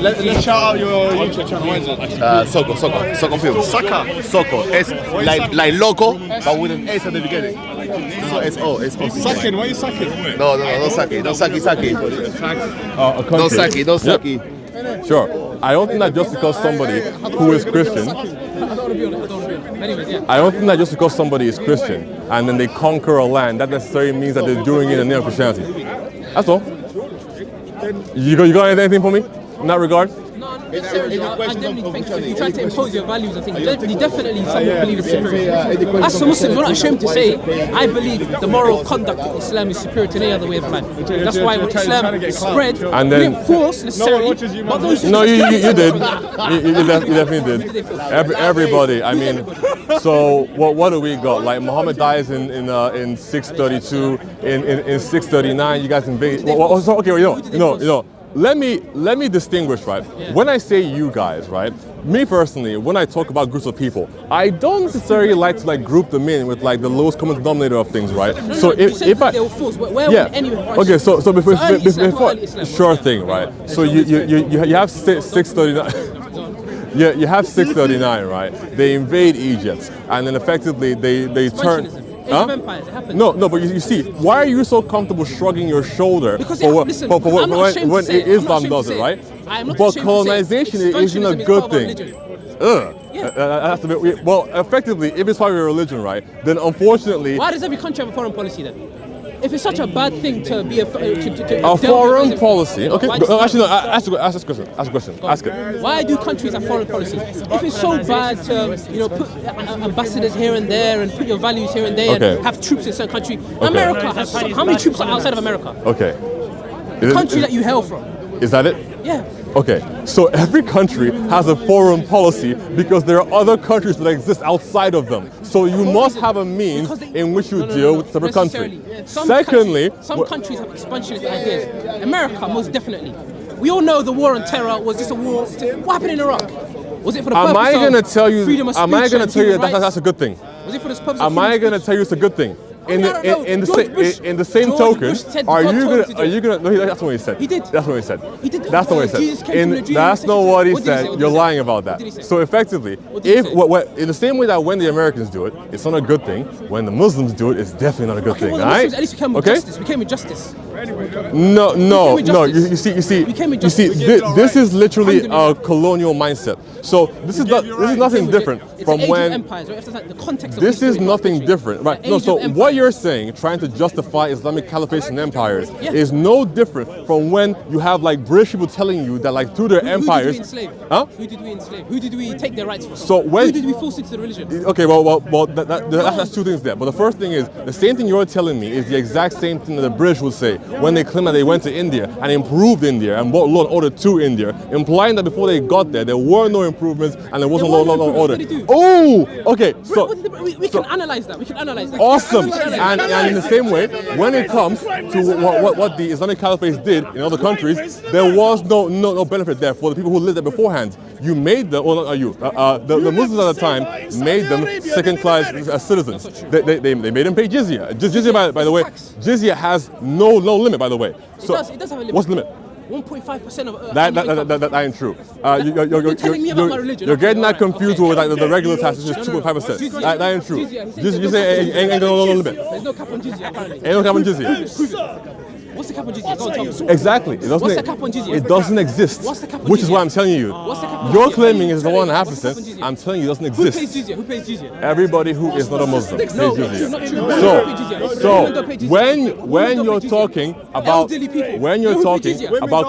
Let's shout out your YouTube channel. What is it? SOCO Films. SOCO. It's like loco, but with an S at the beginning. So it's Sucking, why are you sucking? No, don't suck it. Don't suck it. Don't suck it. Sure. I don't think that just because somebody who is Christian, I don't think that just because somebody is Christian and then they conquer a land, that necessarily means that they're doing it in the name of Christianity. That's all. You got anything for me in that regard? No, not necessarily. I definitely think if you try to impose your values, I think definitely some people believe it's superior. As for Muslims, we're not ashamed to say, I believe the moral conduct of Islam is superior to any other way of life. That's why when Islam spread, and then, we didn't force necessarily, but those who... No, you did. You definitely did. Everybody, I mean, so what do we got? Like Muhammad dies in 632, in 639, you guys invade. Okay, you know. Let me distinguish, right? Yeah. When I say you guys, right? Me personally, when I talk about groups of people, I don't necessarily like to group them in with the lowest common denominator of things, right? So if I okay, so before sure thing, right? So you have 639. Yeah, you have 639, right? They invade Egypt, and then effectively they turn. Huh? No, but you see, why are you so comfortable shrugging your shoulder when Islam does it, right? But colonization isn't a good thing. That's a bit, well, effectively, if it's part of your religion, right, then unfortunately... Why does every country have a foreign policy then? If it's such a bad thing to be a foreign policy, okay. Actually, no. Ask a question. Ask it. Why do countries have foreign policies? If it's so bad to put ambassadors here and there and put your values here and there and have troops in certain country, America has how many troops are outside of America? Okay. The country that you hail from. Is that it? Yeah. Okay, so every country has a foreign policy because there are other countries that exist outside of them. So you must have a means in which you deal with separate countries. Secondly, some countries have expansionist ideas. America, most definitely. We all know the war on terror was just a war. What happened in Iraq? Was it for the purpose of freedom of speech? Am I going to tell you that that's a good thing? Was it for the purpose of Am I going to tell you it's a good thing? In the same token, are you gonna? No, that's not what he said. He did. That's what he said. He did. That's not what he said. That's not what he said. You're lying about that. So effectively, in the same way that when the Americans do it, it's not a good thing. When the Muslims do it, it's definitely not a good thing. Well, right? At least we came with justice. We came with justice. No. You see. This is literally a colonial mindset. So this is nothing different from when. This is nothing different, right? No. So what you're saying, trying to justify Islamic caliphates and empires, is no different from when you have British people telling you that through their empires. Who did we enslave? Huh? Who did we enslave? Who did we take their rights from? So who did we force into the religion? Okay, well, that's two things there. But the first thing is the same thing you're telling me is the exact same thing that the British would say when they claim that they went to India and improved India and brought law and order to India, implying that before they got there were no improvements and there wasn't law and order. Oh, okay. So we can analyze that. We can analyze that. Awesome. And in the same way, when it comes to what the Islamic caliphates did in other countries, there was no benefit there for the people who lived there beforehand. You made them, or not you, the Muslims at the time made them second-class citizens. They made them pay jizya. Jizya, by the way, jizya has no limit, by the way. So it does have a limit. What's the limit? 1.5% of that ain't true. You're telling me about my religion. You're getting that confused with the regular tax, which is 2.5%. That ain't true. You say ain't no limit. There's no cap on jizya, apparently. Ain't no cap on jizya. What's the cap on jizya? Go on, tell me. Exactly. What's the cap on jizya? It doesn't exist. What's the cap on jizya? Which is what I'm telling you. What's the cap on You're jizya? claiming it's the 1.5%. I'm telling you it doesn't exist. Who pays jizya? Who pays jizya? Everybody who is not a Muslim pays No, jizya. not true. So when you're talking about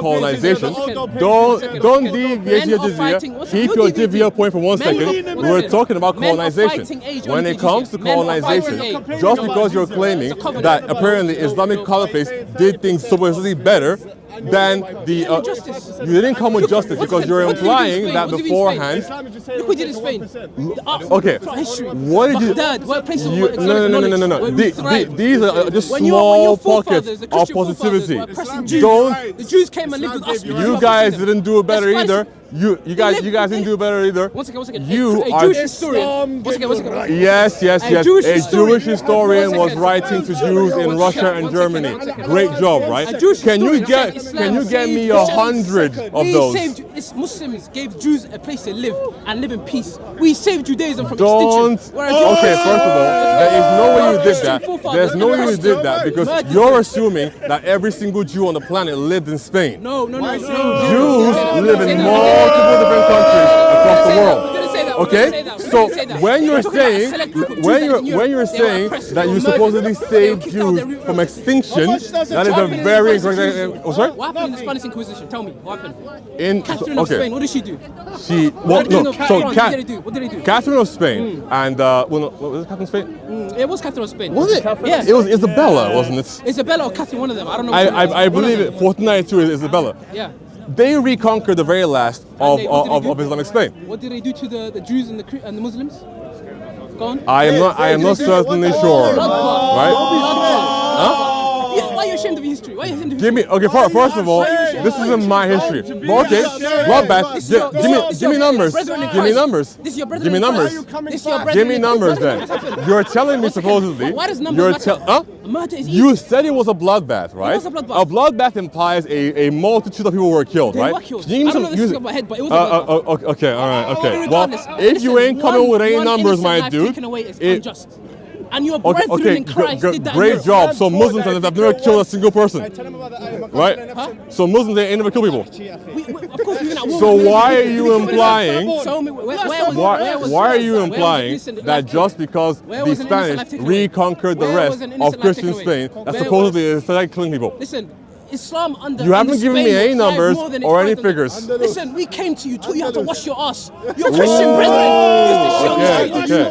colonization, don't deviate your jizya. Keep your jizya point for 1 second. We're talking about colonization. When it comes to colonization, just because you're claiming that apparently Islamic caliphates did things supposedly better than the you didn't come with justice because you're implying that beforehand. Look what did in Spain. Okay, what did you? No. These are just small pockets of positivity. The Jews came and lived with us. You guys didn't do it better either. You guys didn't do better either. One second. You are Jewish historian. One second. Yes. A Jewish historian was writing to Jews in Russia and Germany. Great job, right? Can you get me 100 of those? it's Muslims gave Jews a place to live and live in peace. We saved Judaism from Don't. extinction. Okay, first of all, there is no way you did that. There's no way you did that because you're assuming that every single Jew on the planet lived in Spain. No. Jews live in multiple different countries across the world. Okay, so when you're saying that you supposedly saved Jews from extinction, that is a very incorrect. Oh, sorry. What happened in the Spanish Inquisition? Tell me what happened. In Catherine of Spain, what did she do? What did they do? Catherine of Spain and well, no, what was it, Catherine of Spain? It was Catherine of Spain. Was it? Yeah. It was Isabella, wasn't it? Isabella or Catherine, one of them. I don't know. I believe it. 1492 is Isabella. Yeah. They reconquered the very last of Islamic Spain. What did they do to the Jews and the Muslims? Go on. I am not certainly sure. Right? Huh? Yeah, why are you ashamed of your history? Why are you ashamed of Give me, okay, first of all, this isn't my history. But okay, bloodbath, give me numbers. Give me numbers. This is your brother. Give me numbers. Give me numbers then. You're telling me supposedly. Why does numbers matter? Huh? Murder is easy. You said it was a bloodbath, right? It was a bloodbath. A bloodbath implies a multitude of people were killed, They right? were killed. Can you I don't know this use is it? off my head, but it was a bloodbath. Okay, all right, okay. Regardless, Well, if you ain't coming with any numbers, my dude, taken away is unjust. And your brethren okay, in Christ did that. great job. So Muslims have never killed a single person, right? Huh? So Muslims they ain't never kill people. Of course, we So why are you implying? Show me where Why are you implying that just because the Spanish reconquered the rest of Christian Spain, that supposedly is started killing people? Listen, Islam under You haven't given me any numbers or any figures. Listen, we came to you, taught you how to wash your ass. Your Christian brethren used to Okay.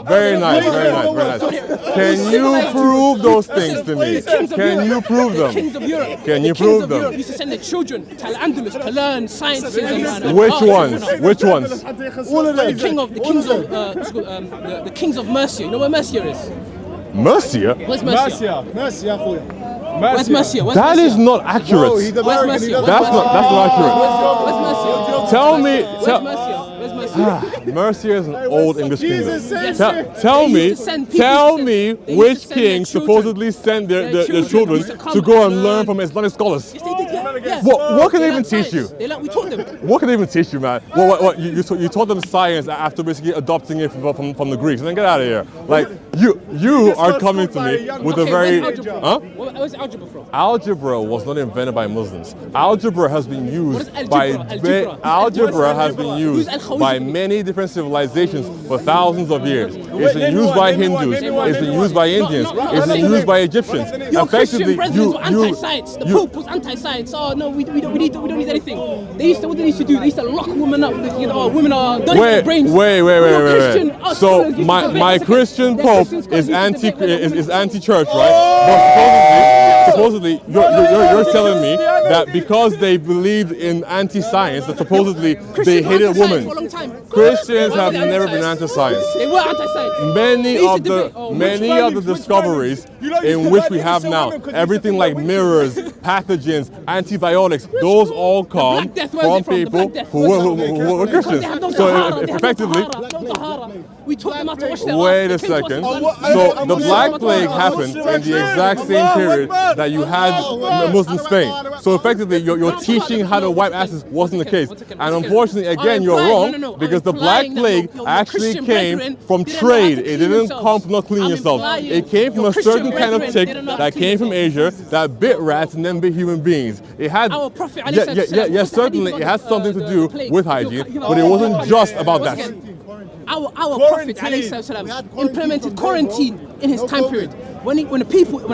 Very nice. Can you prove those things to me? Can you prove them? Kings of Europe. Can you prove them? Europe used to send their children to Al-Andalus to learn sciences and Which arts. ones? Which ones? All of them. The kings of Mercia. You know where Mercia is? Mercia? Where's Mercia? Where's Mercia? That is not accurate. Where's Mercia? That's not accurate. Where's Mercia? Tell me. Where's Mercia? Where's Mercia? Mercia is an old English kingdom. Yes. Tell They used to send me they used which to send their king children. supposedly sent their children to go and learn from Islamic scholars. Yes, they did, yeah. What can they even learned teach you? We taught them. What can they even teach you, man? What you taught them science after basically adopting it from the Greeks. And then get out of here. Like you are coming to me with a very Where's algebra from? Algebra was not invented by Muslims. Algebra has been used Algebra has been used by many different civilizations for thousands of years. It's been used by Hindus. It's been used by Indians. It's been used by Egyptians. Your Christian brethren were anti-science. The Pope was anti-science. Oh no, we don't need anything. What they used to do? They used to lock women up. Women are don't eat their brains. Wait. So my Christian Pope is anti-church, right? But supposedly you're telling me that because they believed in anti-science, that supposedly they hated women. Christians have never been anti-science. They were anti-science. Many of the discoveries in which we have now, everything like mirrors, pathogens, antibiotics, those all come from people who were Christians. So effectively, we taught them how to wash their wait a second. So the Black Plague happened in the exact same period that you had Muslim Spain. So effectively, your teaching how to wipe asses wasn't the case. And unfortunately, again, you're wrong because the Black Plague actually came from trade. It didn't come from not cleaning yourself. It came from a certain kind of tick that came from Asia that bit rats and then bit human beings. It had, yes, certainly, it had something to do with hygiene, but it wasn't just about that. Our Prophet ﷺ implemented quarantine in his time period. When a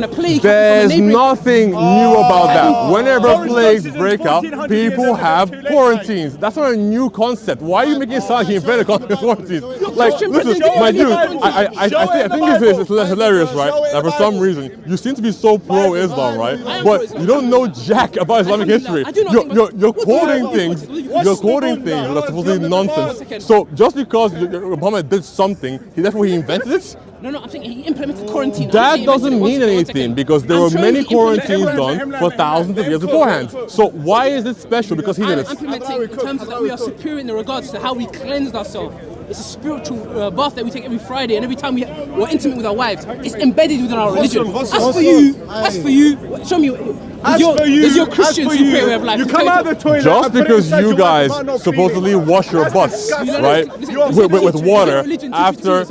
plague There's nothing new about that. Whenever plagues break out, people have quarantines. That's not a new concept. Why are you making it sound like he invented quarantines? Like, listen, my dude, I think it's hilarious, right? That for some reason, you seem to be so pro-Islam, right? But you don't know jack about Islamic history. You're quoting things that are supposedly nonsense. So just because Muhammad did something, therefore he invented it? No, I'm saying he implemented quarantine. That doesn't mean anything because there were many quarantines done for thousands of years beforehand. So why is it special because he did it? I'm implementing in terms of that we are superior in regards to how we cleansed ourselves. It's a spiritual bath that we take every Friday, and every time we're intimate with our wives, it's embedded within our religion. As for you, show me. Is your Christian superior way of life? You come out of the toilet. Just because you guys supposedly wash your butts, right, with water after.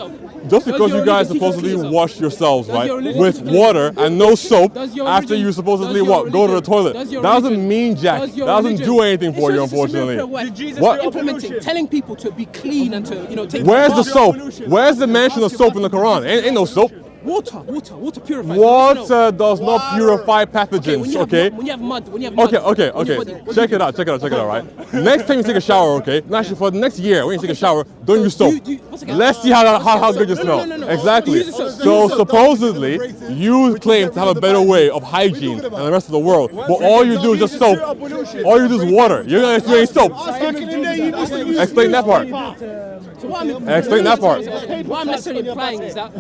Just because you guys supposedly wash yourselves, right, with water and no soap after you supposedly what? Go to the toilet. That doesn't mean jack. That doesn't do anything for you, unfortunately. What? Implementing, telling people to be clean and to take. Where's the soap? Where's the mention of soap in the Quran? Ain't no soap. Water purifies. Water does not purify pathogens, okay? When you have mud. Okay. Check it out, right? Next time you take a shower, okay? No, actually, for the next year, when you take a shower, don't use soap. Let's see how good you smell. No. Exactly. So supposedly, you claim to have a better way of hygiene than the rest of the world, but all you do is just soap. All you do is water. You're gonna explain soap. Explain that part. Explain that part. What I'm necessarily implying is that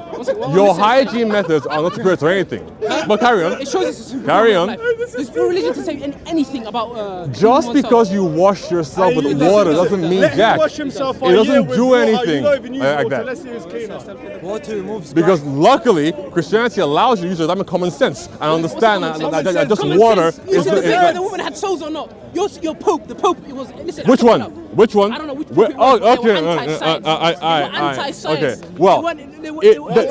your hygiene methods are not superior to anything. But carry on. It shows us Carry on. There's no religion to say anything about. Just because you wash yourself with water doesn't mean jack. It doesn't do anything like that. Because luckily, Christianity allows you to use your common sense and understand that just water is the woman had souls or not. Your Pope, the Pope, it was. Listen, Which one? I don't know which Pope. Okay. Well,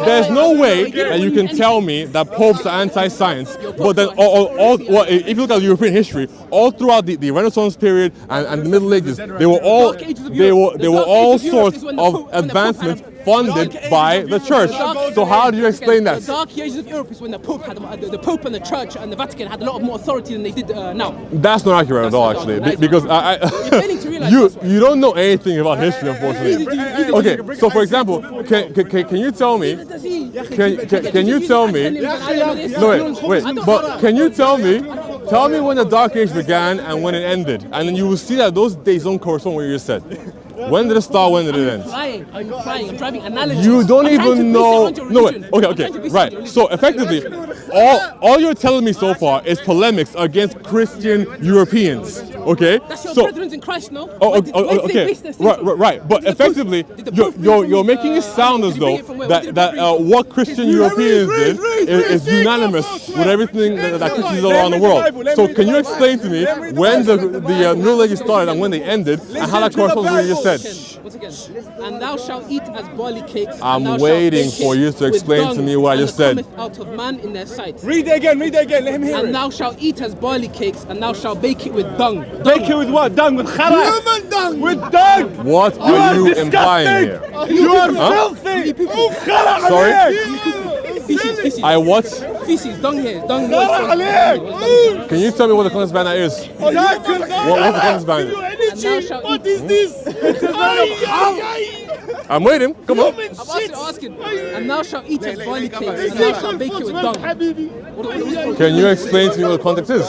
there's no way that you can tell me that popes are anti-science. But then, if you look at European history, all throughout the Renaissance period and the Middle Ages, they were all sorts of advancements funded by the church. So how do you explain that? The Dark Ages of Europe is when the Pope and the Church and the Vatican had a lot more authority than they did now. That's not accurate at all, actually, because you don't know anything about history, unfortunately. Okay, so for example, can you tell me? Can you tell me? No, wait. But can you tell me? Tell me when the Dark Age began and when it ended, and then you will see that those days don't correspond with what you just said. When did it start? When did it end? I'm trying. I'm driving analogies. You don't even know. No, wait. Okay. Right. So effectively, all you're telling me so far is polemics against Christian Europeans. Okay. That's your brethren in Christ, no? Okay. Right. But effectively, you're making it sound as though that what Christian Europeans did is unanimous with everything that Christians do around the world. So can you explain to me when the Middle Ages started and when they ended, and how that corresponds with what you just said? Once again, and thou shalt eat as barley cakes. I'm waiting for you to explain to me what I just said. Out of man in their sight. Read it again, let him hear it. And thou shalt eat as barley cakes, and thou shalt bake it with dung. Bake it with what? Dung, with khala. Human dung. With dung. What are you implying here? You are filthy. Sorry? Feces. I what? Feces, dung here. Dung. Can you tell me what the context behind that is? What's the context behind it? What is this? I'm waiting. Come on. I'm asking. And thou shalt eat as barley cakes, and thou shalt bake it with dung. Can you explain to me what the context is?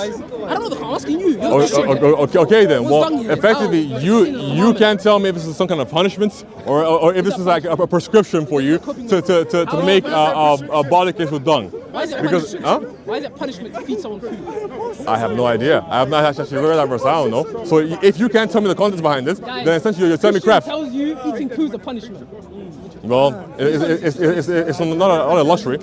I don't know. I'm asking you. Okay then. Well, effectively, you can't tell me if this is some kind of punishment or if this is like a prescription for you to make a body case with dung. Why is it punishment? Why is it punishment to feed someone food? I have no idea. I have not actually read that verse. I don't know. So if you can't tell me the context behind this, then essentially you're telling me crap. Tells you eating food is a punishment. Well, it's not a luxury.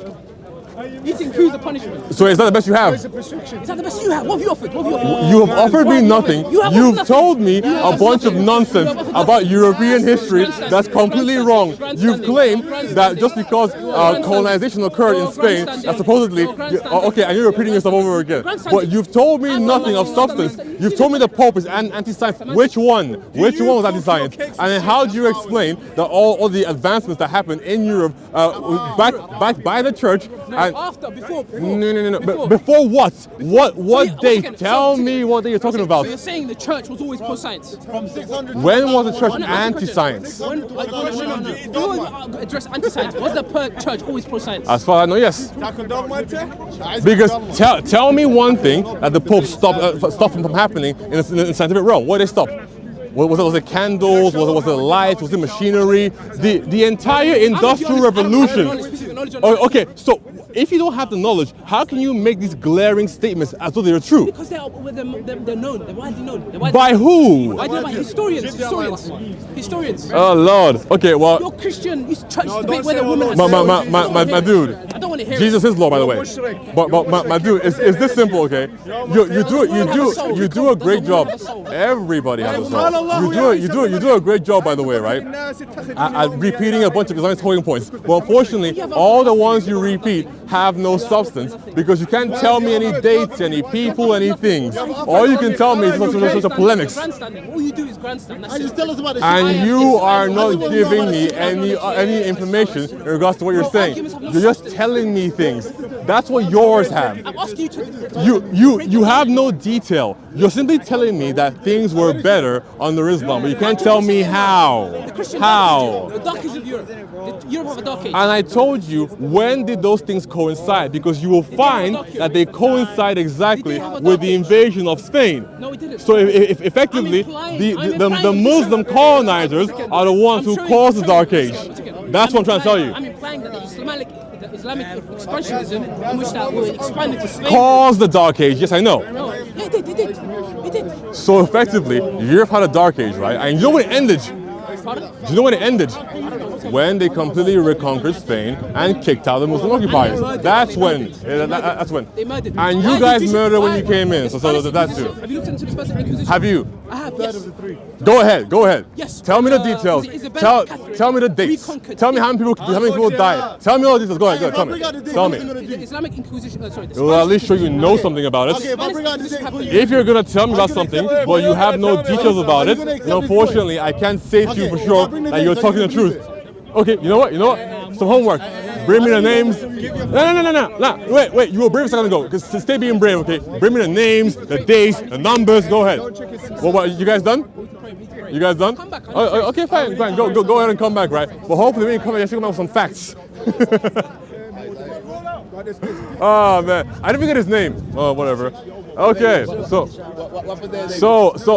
Eating food is a punishment. So is that the best you have? Is that the best you have? What have you offered? You have offered me nothing. You've told me a bunch of nonsense about European history that's completely wrong. You've claimed that just because colonization occurred in Spain, that supposedly, okay, and you're repeating yourself over again. But you've told me nothing of substance. You've told me the Pope is anti-science. Which one? Which one was anti-science? And then how do you explain that all the advancements that happened in Europe, backed by the church, and before. No. Before what? What date? Tell me what day you're talking about. So you're saying the church was always pro-science? From 600. When was the church anti-science? No. You address anti-science. Was the church always pro-science? As far as I know, yes. Because tell me one thing that the Pope stopped from happening in the scientific realm. What did they stop? Was it candles? Was it lights? Was it machinery? The entire industrial revolution. knowledge or Oh, knowledge. okay, so if you don't have the knowledge, how can you make these glaring statements as though they're true? Because they're known. They're widely known. By who? By historians. Historians. Oh Lord. Okay, well, You're Christian. You try to debate whether women are my dude. I don't want to hear Jesus it. is Lord, by the way. But my dude, it's this simple, okay? You do a great job. Everybody has a soul. You do a great job, by the way, right? At repeating a bunch of Islamic talking points. But unfortunately, all the ones you repeat have no substance because you can't tell me any dates, any people, any things. All you can tell me is such a polemics. Grandstanding. All you do is grandstand. That's Just it. tell us about the And you are not giving me any information in regards to what you're saying. You're just telling me things. That's what yours have. I'm asking you to. You have no detail. You're simply telling me that things were better under Islam, but you can't tell me how. The Christian How? The dark age of Europe. Europe have a dark age. And I told you, when did those things coincide? Because you will find that they coincide exactly with the invasion of Spain. No, it didn't. So if effectively, the Muslim colonizers are the ones who caused the Dark Age. That's what I'm trying to tell you. I'm implying that the Islamic expansionism, in which that will expand into Spain. Caused the Dark Age, yes I know. No, yeah, it did. So effectively, Europe had a Dark Age, right? And you know when it ended? Pardon? Do you know when it ended? When they completely reconquered Spain and kicked out the Muslim occupiers. That's when. That's when. They murdered. And you guys murdered when you came in. So that too. Have you looked into the Spanish Inquisition? Have you? I have, yes. Go ahead. Yes. Tell me the details. Tell me the dates. Tell me how many people died. Tell me all the details. Go ahead. Tell me. The Islamic Inquisition, sorry. It will at least show you know something about it. Okay, if I bring out the date, please. If you're gonna tell me about something, but you have no details about it, then unfortunately I can't say to you for sure that you're talking the truth. Okay, you know what? Some homework. Bring me the names. No. Wait. You were brave a second ago. Because stay being brave, okay? Bring me the names, the dates, the numbers. Go ahead. What? You guys done? You guys done? Oh, okay, fine. Go ahead and come back, right? But hopefully when you come back, you should come back with some facts. Oh man, I didn't forget his name. Oh, whatever. Okay, so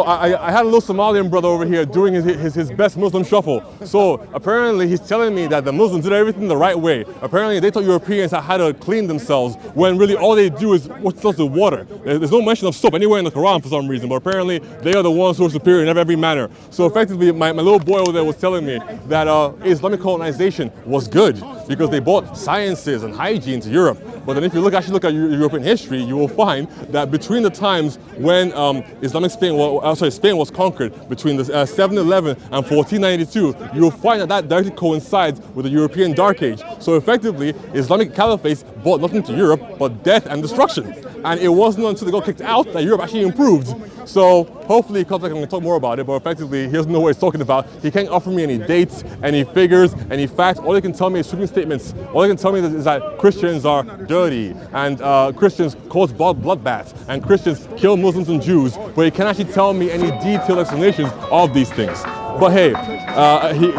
I had a little Somalian brother over here doing his best Muslim shuffle. So apparently he's telling me that the Muslims did everything the right way. Apparently they taught Europeans how to clean themselves when really all they do is what's supposed to water. There's no mention of soap anywhere in the Quran for some reason, but apparently they are the ones who are superior in every manner. So effectively my little boy over there was telling me that Islamic colonization was good because they brought sciences and hygiene to Europe. But then if you actually look at European history, you will find that between the times when Spain was conquered, between the 711 and 1492, you will find that directly coincides with the European Dark Age. So effectively, Islamic caliphates brought nothing to Europe but death and destruction. And it wasn't until they got kicked out that Europe actually improved. So hopefully he comes back and we can talk more about it, but effectively he doesn't know what he's talking about. He can't offer me any dates, any figures, any facts. All he can tell me is sweeping statements. All he can tell me is that Christians are dirty and Christians cause bloodbaths and Christians kill Muslims and Jews, but he can't actually tell me any detailed explanations of these things. But hey,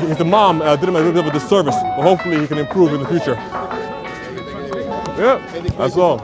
his mom did him a little bit of a disservice, but hopefully he can improve in the future. Yeah, that's all.